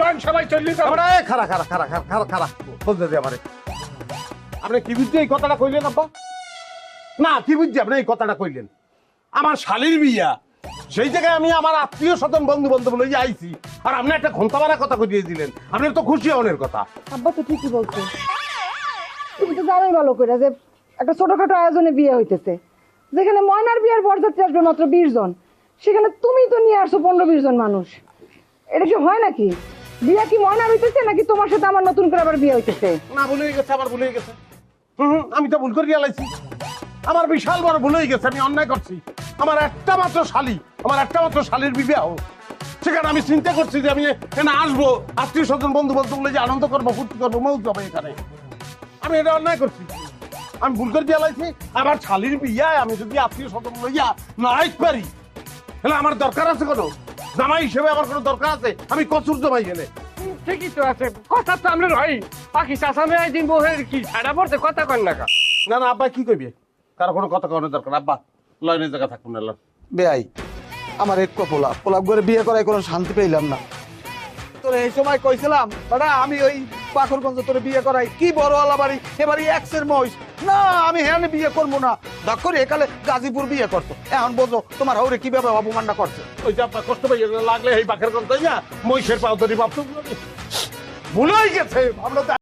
Loan সবাই চললি তো আমরা খারা খারা খারা খারা খারা খারা বলতে দে আমারে। আপনি কি বুঝতে এই কথাটা কইলেন আব্বা? না কি বুঝছি আপনি এই কথাটা কইলেন? আমার শালির বিয়া, সেই জায়গায় আমি আমার আত্মীয় স্বজন বন্ধু বান্ধব লইয়া আইছি, আর আপনি একটা ঘন্টা মারা কথা কইয়ে দিলেন। আপনার তো খুশি হওয়ার কথা। আব্বা তো ঠিকই বলছে, তুমি তো জানোই ভালো করে যে একটা ছোটখাটো আয়োজনে বিয়ে হইতেছে, যেখানে ময়নার বিয়ার বরযাত্রী আসবে মাত্র 20 জন, সেখানে তুমি তো নিয়ে আসছো 15-20 জন মানুষ। এটা কি হয় নাকি? বিয়া কি ময়নার হইতেছে নাকি তোমার সাথে আমার নতুন করে আবার বিয়ে হইতেছে? না ভুলে গেছে, আবার ভুলে গেছে। আমি তো ভুল করে গেলাইছি, আমার বিশাল বড় ভুল হয়ে গেছে, আমি অন্যায় করছি। আমার একটা মাত্র শালি, আমার একটা মাত্র শালির বিবাহ, সেখানে আমি চিন্তা করছি যে আমি এখানে আসবো, আত্মীয় স্বজন বন্ধু বান্ধব যে আনন্দ করবো, ফুর্তি করবো, মৌজ হবে এখানে। আমি এটা অন্যায় করছি, আমি ভুল করে গেলাইছি। আমার শালির বিয়ায় আমি যদি আত্মীয় স্বজন লইয়া না আইতে পারি, তাহলে আমার দরকার আছে কোনো? জামাই হিসেবে আমার কোনো দরকার আছে? আমি কচুর জামাই গেলে ঠিকই তো আছে, কথা তো আমরা হয় পাখি চাষামে একদিন বউয়ের কি ছাড়া পড়তে কথা কন না কা। না না আব্বা কি কইবে, কারো কোনো কথা কওয়ানোর দরকার। আব্বা লয়নের জায়গা থাকুন না লন। বেআই আমার এক পোলাপ পোলাপ করে বিয়ে করায় কোনো শান্তি পেলাম না। তোরে এই সময় কইছিলাম দাদা আমি ওই পাখরগঞ্জ তোরে বিয়ে করাই, কি বড় আলা বাড়ি, এবারই এক্সের মহিষ, না আমি হ্যাঁ বিয়ে করবো না। দেখ করে একালে গাজীপুর বিয়ে করতো, এখন বোঝো তোমার হাওরে কিভাবে অপমানটা করছে। ওই যে আপনার কষ্ট পাই লাগলে এই বাঘের গন্তাই না মহিষের পাও ধরি, বাপ ভুলেই গেছে আমরা তো